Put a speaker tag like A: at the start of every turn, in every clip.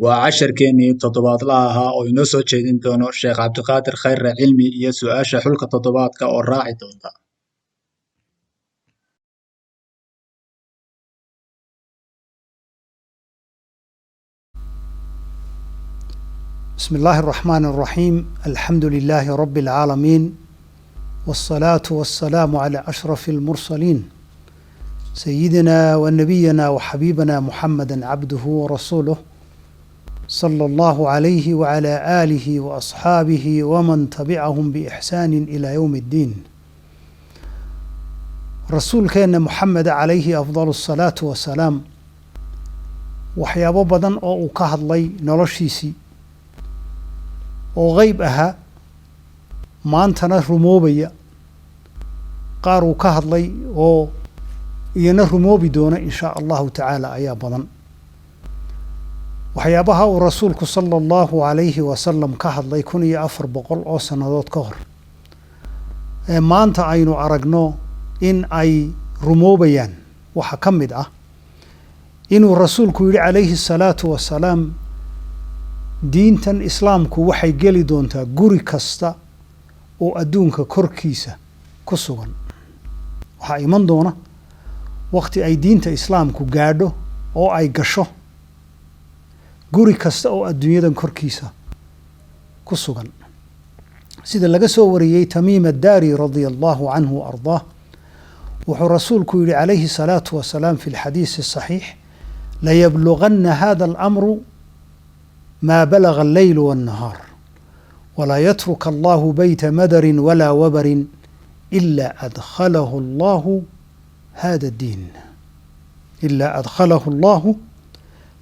A: waa casharkeennii toddobaadlaha ahaa oo inoo soo jeedin doono Sheekh Cabdiqaadir Khayre Cilmi iyo su'aasha xulka toddobaadka oo raaci doonta.
B: بسم الله الرحمن الرحيم الحمد لله رب العالمين والصلاة والسلام على أشرف المرسلين سيدنا ونبينا وحبيبنا محمد عبده ورسوله صلى الله عليه وعلى آله وأصحابه ومن تبعهم بإحسان إلى يوم الدين. رسول كان محمد عليه أفضل الصلاة والسلام وحيابو بدن أو كهد لي نلشيسي oo qayb ahaa maantana rumoobaya qaar uu ka hadlay oo iyana rumoobi doona insha allahu tacaala ayaa badan. waxyaabaha uu rasuulku sala allahu calayhi wasalam ka hadlay 1400 oo sannadood ka hor ee maanta aynu aragno in ay rumoobayaan waxa ka mid ah inuu rasuulku yidhi calayhi salaatu wasalaam diintan islaamku waxay geli doontaa guri kasta oo adduunka korkiisa ku sugan. waxaa iman doona waqti ay diinta islaamku gaadho oo ay gasho guri kasta oo adduunyadan korkiisa ku sugan. sida laga soo wariyey Tamiim ad-Daari radiyallahu anhu wa ardaah wuxuu rasuulku yidhi calayhi salaatu wasalaam fi alxadiis as-saxiix la yablughanna hada al-amru ما بلغ الليل والنهار ولا يترك الله بيت مدر ولا وبر إلا أدخله الله هذا الدين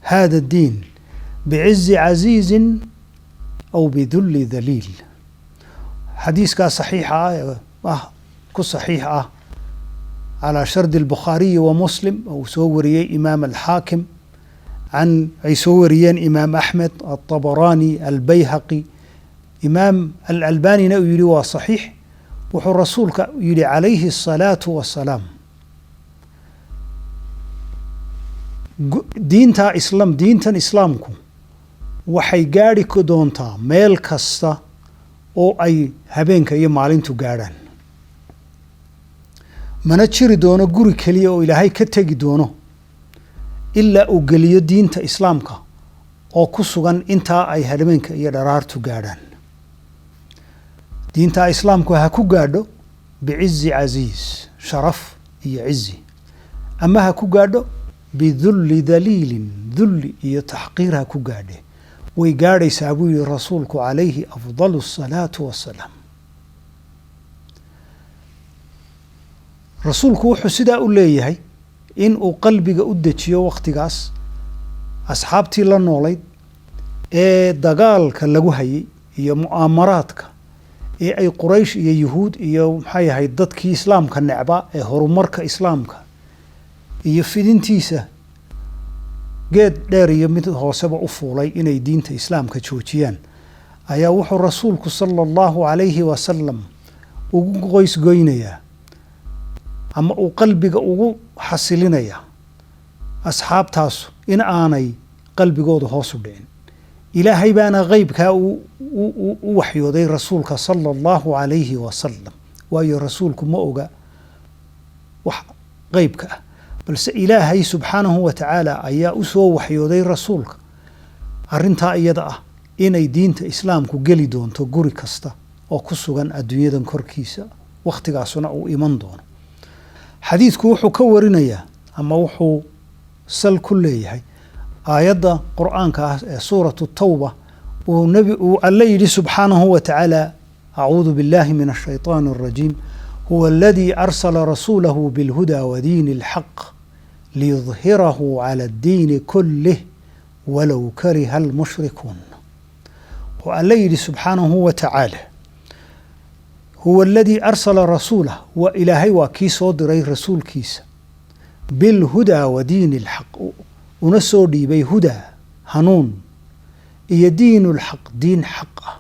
B: هذا الدين بعز عزيز أو بذل ذليل. حديث كان صحيحة كصحيحة على شرط البخاري ومسلم أو سوري إمام الحاكم عن عيسوريان إمام أحمد الطبراني البيهقي إمام الألباني يقول صحيح وحو الرسول يقول عليه الصلاة والسلام دينتا إسلامكم waxay gaari ku doontaa meel kasta oo ay habeenka iyo maalintu gaaraan. mana jiri doono guri kaliya oo Ilaahay ka tagi doono ilaa uu geliyo diinta islaamka oo ku sugan intaa ay habeenka iyo dharaartu gaadhaan. diinta islaamku ha ku gaadho bi'izzi aziz sharaf iyo izzi ama ha ku gaadho bidhulli daliilin dhulli iyo tahqiir ha ku gaadhe way gaadhaysaa buu yidhi rasuulku calayhi afdalu salaatu wassalaam. rasuulku wuxuu sidaa u leeyahay in uu qalbiga u dejiyo waqtigaas asxaabtii la noolayd ee dagaalka lagu hayay iyo mu'aamaraadka ee ay Quraysh iyo Yuhuud iyo maxay ahayd dadkii islaamka necba ee horumarka islaamka iyo fidintiisa geed dheer iyo mid hooseba u fuulay inay diinta islaamka joojiyaan ayaa wuxuu rasuulku sallallahu calayhi wasallam ugu qoys goynayaa ama uu qalbiga ugu xasilinaya asxaabtaas in aanay qalbigooda hoos u dhicin. ilaahay baana qaybka u waxyooday rasuulka sallallahu calayhi wasallam waayo rasuulku ma oga wax qaybka ah balse ilaahay subxaanahu wa tacaala ayaa u soo waxyooday rasuulka arrintaa iyada ah inay diinta islaamku geli doonto guri kasta oo ku sugan adduunyadan korkiisa waqtigaasuna uu iman doono. xadiidku wuxuu ka warinayaa ama wuxuu sal ku leeyahay aayadda qur'aanka ah ee suuratu tawba uu alla yidhi subxaanahu wa tacaala acuudu billahi min ashaytaani alrajiim huwa aladii arsala rasuulahu bilhuda wadiini alxaq liyudhirahu cala addiini kullih walow kariha almushrikuun. wuxuu alla yidhi subxaanahu wa tacaala هو الذي أرسل رسوله وإلهي وكيسو دري رسول كيس بالهدى ودين الحق ونسو ديبي هدى هنون إيا دين الحق دين حقه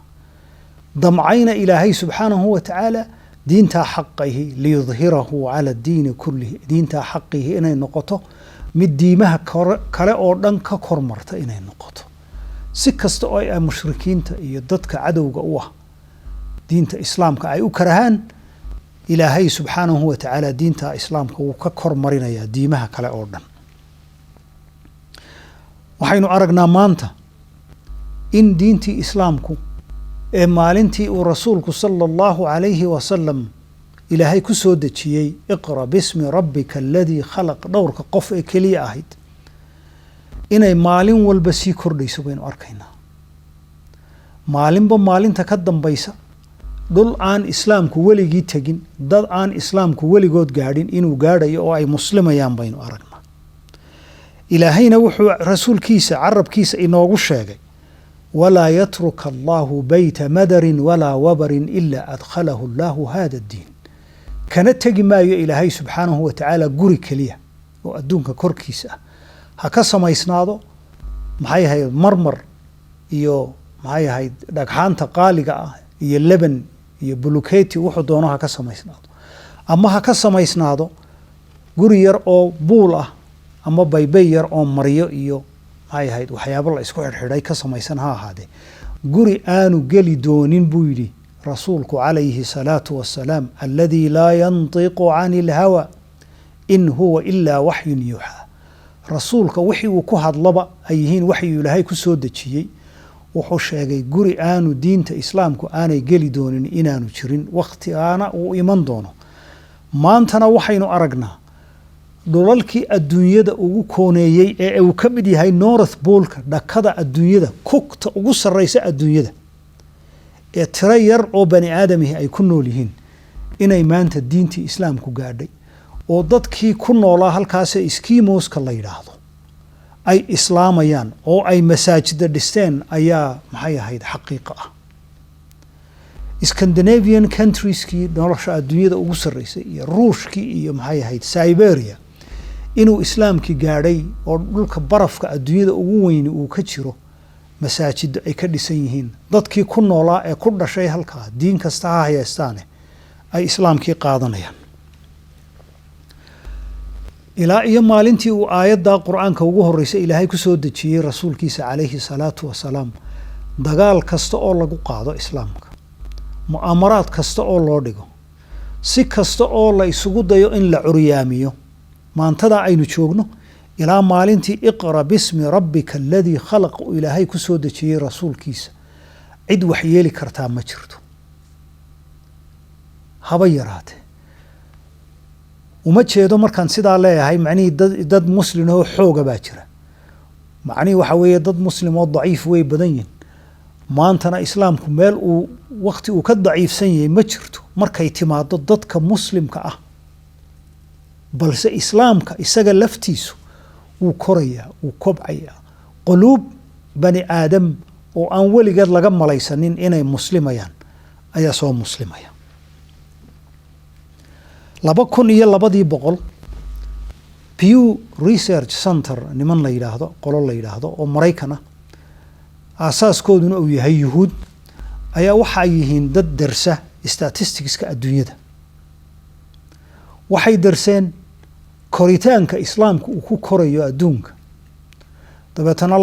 B: ضمعين إلهي سبحانه وتعالى دين تا حقه ليظهره على الدين كله دين تا حقه إنay noqoto mid diimaha kale oo dhan ka kormarta inay noqoto si kasta oo ay mushrikiinta iyo dadka cadowga u ah diinta islaamka ay u karahaan ilaahay subxaanahu wa tacaala diinta islaamka wuu ka kor marinayaa diimaha kale oo dhan waxaynu aragnaa maanta in diintii islaamku ee maalintii uu rasuulku sala allahu calayhi wasalam ilaahay ku soo dejiyey iqra bismi rabbika aladii khalaq dhowrka qof ee keliya ahayd inay maalin walba sii kordhayso baynu arkaynaa maalinba maalinta ka dambaysa dhul aan islaamku weligii tegin dad aan islaamku weligood gaadhin inuu gaadhayo oo ay muslimayaan baynu aragnaa ilaahayna wuxuu rasuulkiisa carabkiisa inoogu sheegay walaa yatruka allahu bayta madarin walaa wabarin ilaa adkhalahu allahu hada addiin kana tegi maayo ilaahay subxaanahu wa tacaala guri keliya oo adduunka korkiisa ah ha ka samaysnaado maxay ahayd marmar iyo maxay ahayd dhagxaanta qaaliga ah iyo leban iyo buluketi wuxuu doono ha ka samaysnaado ama ha ka samaysnaado guri yar oo buul ah ama baybay yar oo maryo iyo maxay ahayd waxyaabo la isku xidhxidhay ka samaysan ha ahaadee guri aanu geli doonin buu yidhi rasuulku calayhi salaatu wassalaam aladii laa yantiqu cani ilhawa in huwa ilaa waxyun yuuxaa rasuulka wixii uu ku hadlaba ay yihiin waxyuu ilaahay ku soo dejiyey wuxuu sheegay guri aanu diinta islaamku aanay geli doonin inaanu jirin wakhtigaana uu iman doono maantana waxaynu aragnaa dhulalkii adduunyada ugu kooneeyey ee uu ka mid yahay north poolka dhakada adduunyada kugta ugu sarraysa adduunyada ee tiro yar oo bani aadamihii ay ku nool yihiin inay maanta diintii islaamku gaadhay oo dadkii ku noolaa halkaasee skiimoska la yidhaahdo ay islaamayaan oo ay masaajida dhisteen ayaa maxay ahayd xaqiiqo ah Scandinavian countries-kii nolosha adduunyada ugu sarreysay iyo ruushkii iyo maxay ahayd Siberia inuu islaamkii gaadhay oo dhulka barafka adduunyada ugu weyn uu ka jiro masaajid ay ka dhisan yihiin dadkii ku noolaa ee ku dhashay halkaa diin kasta ha haystaane ay islaamkii qaadanayaan ilaa iyo maalintii uu aayadda quraanka ugu horeysay ilaahay ku soo dejiyay rasuulkiisa calayhi salaatu wasalaam dagaal kasta oo lagu qaado islaamka mu'amaraad kasta oo loo dhigo si kasta oo la isugu dayo in la curyaamiyo maantada aynu joogno ilaa maalintii iqra bismi rabbika aladii khalaq uu ilaahay ku soo dejiyey rasuulkiisa cid wax yeeli kartaa ma jirto haba yaraatee uma jeedo markaan sidaa leeyahay macnihii dad muslim oo xooga baa jira macnihii waxa weeye dad muslim oo daciif way badan yihiin maantana islaamku meel uu waqti uu ka daciifsan yahay ma jirto markay timaado dadka muslimka ah balse islaamka isaga laftiisu wuu korayaa wuu kobcayaa quluub bani aadam oo aan weligeed laga malaysanin inay muslimayaan ayaa soo muslimaya 2002 Pew Research Center niman la yiraahdo qolo la yiraahdo oo Mareykan ah aasaaskooduna uu yahay yuhuud ayaa waxa yihiin dad darsa statisticska adduunyada waxay darseen koritaanka islaamku uu ku korayo adduunka dabeetana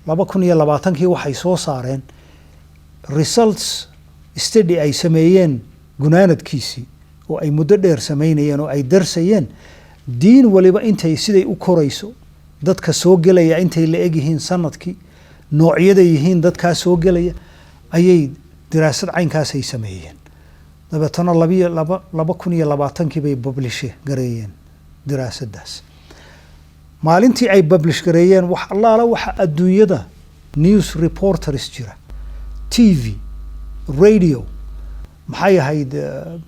B: 2020kii waxay soo saareen results study ay sameeyeen gunaanadkiisii oo ay muddo dheer sameynayeen oo ay darsayeen diin waliba intay siday u korayso dadka soo galaya intay la eg yihiin sanadkii noocyada yihiin dadka soo galaya ayay diraasad caynkaas ay sameeyeen dabeetana 2020kii bay publish gareeyeen diraasadaas maalintii ay publish gareeyeen wax allaala waxa adduunyada news reporters jira TV radio maxay ahayd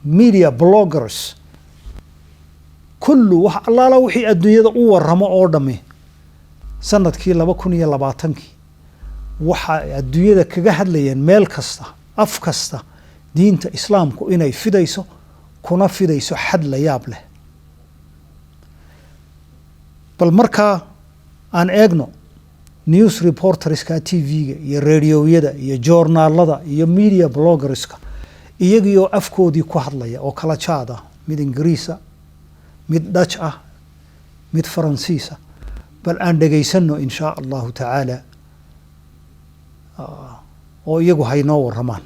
B: media bloggers kullu wax allaala wixii adduunyada u waramo oo dhame sanadkii 2020kii waxa adduunyada kaga hadlayeen meel kasta af kasta diinta islaamku inay fidayso kuna fidayso xad la yaab leh bal markaa aan eegno news reporterska TV-ga iyo radioyada iyo journalada iyo media bloggerska iyagoo afkoodii ku hadlaya oo kala jaad ah mid Ingiriisa mid Dutch ah mid Faransiisa bal aan dhageysano insha Allah taala oo iyagu haynoo warramaan.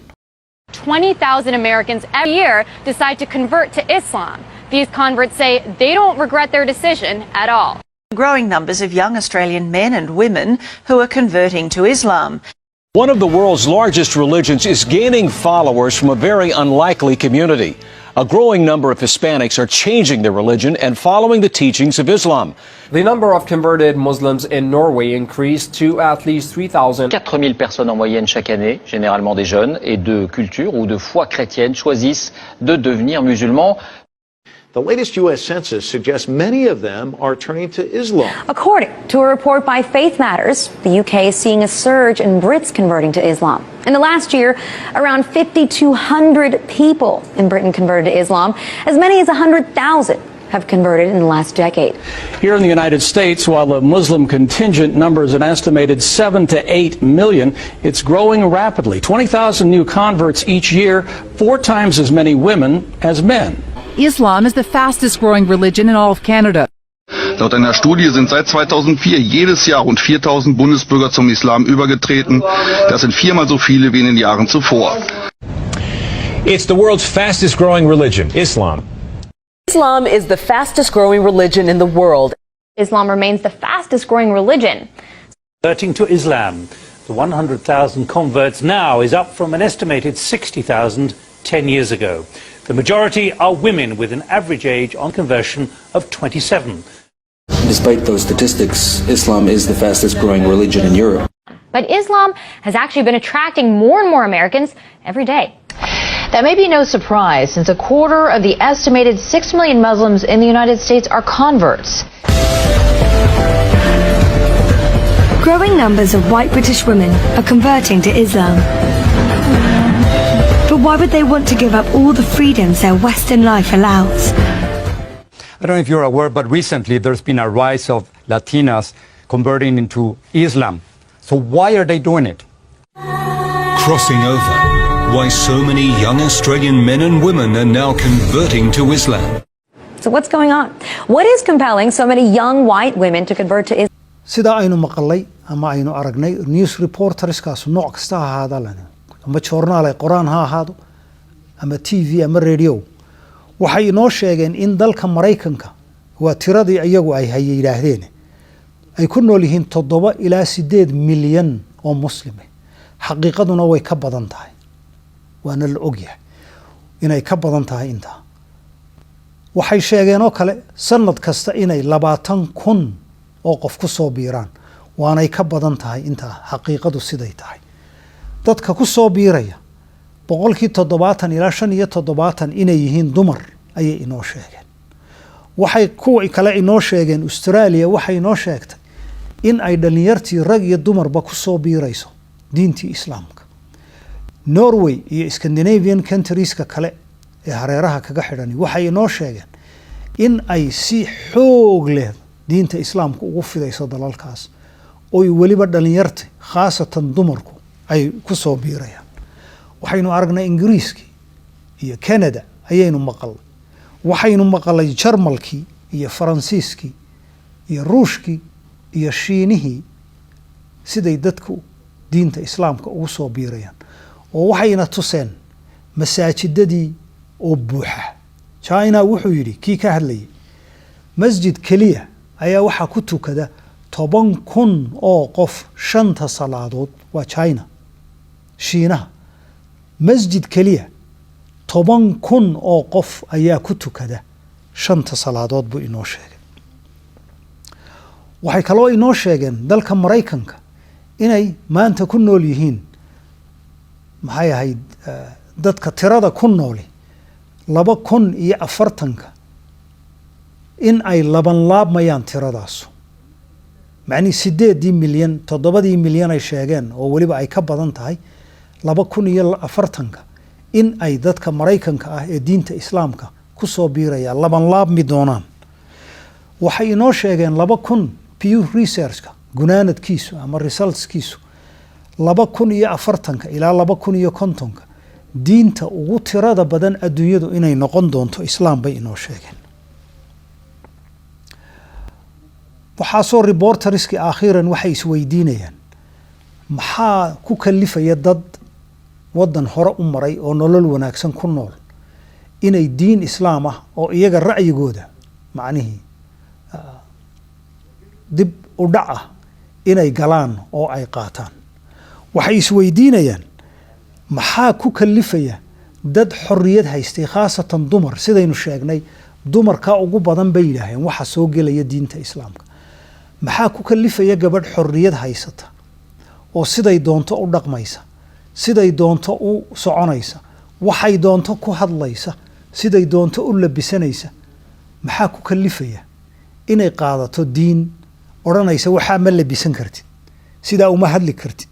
C: 20,000 Americans every year decide to convert to Islam. These converts say they don't regret their decision at all.
D: Growing numbers of young Australian men and women who are converting to Islam.
E: One of the world's largest religions is gaining followers from a very unlikely community. A growing number of Hispanics are changing their religion and following the teachings of Islam.
F: The number of converted Muslims in Norway increased to at least 3,000.
G: 4000 personnes en moyenne chaque année, généralement des jeunes et de culture ou de foi chrétienne, choisissent de devenir musulmans.
H: The latest U.S. Census suggests many of them are turning to Islam.
I: According to a report by Faith Matters, the UK is seeing a surge in Brits converting to Islam. In the last year, around 5,200 people in Britain converted to Islam. As many as 100,000 have converted in the last decade.
J: Here in the United States, while the Muslim contingent numbers an estimated 7 to 8 million, it's growing rapidly. 20,000 new converts each year, 4 times as many women as men.
K: Islam is the fastest growing religion in all of Canada.
L: Laut einer Studie sind seit 2004 jedes Jahr rund 4.000 Bundesbürger zum Islam übergetreten. Das sind 4-mal so viele wie in den Jahren zuvor.
M: It's the world's fastest growing religion, Islam.
N: Islam is the fastest growing religion in the world.
C: Islam remains the fastest growing religion.
O: Converting to Islam. The 100,000 converts now is up from an estimated 60,000 10 years ago. The majority are women with an average age on conversion of 27.
P: Despite those statistics, Islam is the fastest growing religion in Europe.
C: But Islam has actually been attracting more and more Americans every day.
Q: That may be no surprise, since a quarter of the estimated 6 million Muslims in the United States are converts.
R: Growing numbers of white British women are converting to Islam. But why would they want to give up all the freedoms their Western life allows?
S: I don't know if you're aware, but recently there's been a rise of Latinas converting into Islam. So why are they doing it?
T: Crossing over. Why so many young Australian men and women are now converting to Islam.
I: So what's going on? What is compelling so many young white women to convert to Islam?
B: sida aynu maqalay ama aynu aragnay news reporterskaas nooc kasta ha ahaadaan ama joornaal ay qoraan ha ahaado ama TV ama radio waxay inoo sheegeen in dalka Mareykanka waa tiradii ayagu ay yiraahdeen ay ku nool yihiin 7 ilaa 8 milyan oo muslime xaqiiqaduna way ka badan tahay waana la ogyahay inay ka badan tahay inta waxay sheegeen oo kale sanad kasta inay 20,000 oo qof ku soo biiraan waanay ka badan tahay inta xaqiiqadu siday tahay dadka ku soo biiraya 70% ilaa 75% inay yihiin dumar ayay inoo sheegeen waxay kuwa kale inoo sheegeen Australia waxay inoo sheegtay in ay dhalinyartii rag iyo dumarba ku soo biirayso diintii islaamka Norway iyo Scandinavian countries-ka kale ee hareeraha kaga xidhan waxay inoo sheegeen in ay si xoog leh diinta islaamka ugu fidayso dalalkaas oo waliba dhalinyarta khaasatan dumarku ay ku soo biirayaan waxaynu aragnay Ingiriiska iyo Canada ayaynu maqalay waxaynu maqalay Jarmalki iyo Faransiiski iyo Ruushki iyo Shiinihi siday dadku diinta islaamka ugu soo biirayaan oo waxayna tuseen masaajidadii oo buuxa China wuxuu yiri kii ka hadlayay masjid kaliya ayaa waxa ku tukada 10,000 oo qof shanta salaadood waa China Shiinaha masjid kaliya 10,000 oo qof ayaa ku tukada shanta salaadood buu inoo sheegay waxay kaloo inoo sheegeen dalka Mareykanka inay maanta ku nool yihiin maxay ahayd dadka tirada ku nool 240 in ay laban laabmayaan tiradaas macni 8 milyan 7 milyan ay sheegeen oo waliba ay ka badan tahay 240 in ay dadka Mareykanka ah ee diinta islaamka ku soo biirayaan laban laabmi doonaan waxay inoo sheegeen 2000 Pew Research-ka gunaanadkiisu ama results-kiisu 2040 ilaa 2050 diinta ugu tirada badan adduunyadu inay noqon doonto islaam bay inoo sheegeen waxaa soo reporterski akhiran waxay isweydiinayaan maxaa ku kalifaya dad waddan hore u maray oo nolol wanaagsan ku nool inay diin islaam ah oo iyaga ra'yigooda macnihii dib u dhac ah inay galaan oo ay qaataan waxay isweydiinayaan maxaa ku kalifaya dad xorriyad haystay khaasatan dumar sidaynu sheegnay dumarka ugu badan bay yidhaaheen waxa soo gelaya diinta islaamka maxaa ku kalifaya gabadh xorriyad haysata oo siday doonto u dhaqmaysa siday doonto u soconaysa waxay doonto ku hadlaysa siday doonto u labisanaysa maxaa ku kalifaya inay qaadato diin odhanaysa waxaa ma labisan kartid sidaa uma hadli kartid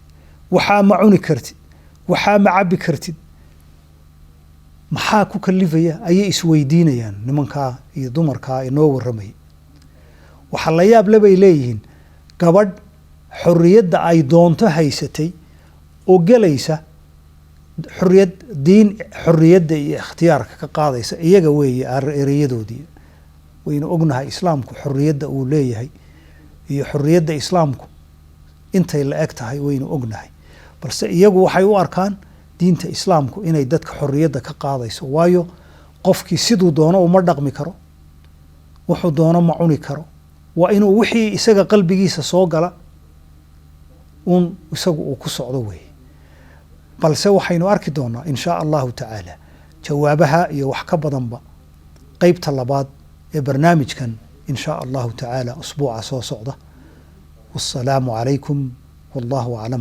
B: waxaa ma cuni kartid waxaa ma cabbi kartid maxaa ku kalifaya ayay isweydiinayaan nimankaa iyo dumarkaa inoo warramaya waxaa la yaab le bay leeyihiin gabadh xorriyadda ay doonto haysatay oo gelaysa xorriyad diin xorriyadda iyo ikhtiyaarka ka qaadaysa iyaga weeye ereyadoodii waynu ognahay islaamku xorriyadda uu leeyahay iyo xorriyadda islaamku intay la eg tahay waynu ognahay balse iyagu waxay u arkaan diinta islaamku inay dadka xorriyadda ka qaadayso waayo qofkii siduu doono uma dhaqmi karo wuxuu doono ma cuni karo waa inuu wixii isaga qalbigiisa soo gala uun isagu uu ku socdo weeye balse waxaynu arki doonaa in shaa allahu tacaala jawaabaha iyo wax ka badanba qeybta labaad ee barnaamijkan in shaa allahu tacaala usbuuca soo socda wassalaamu calaykum wallahu aclam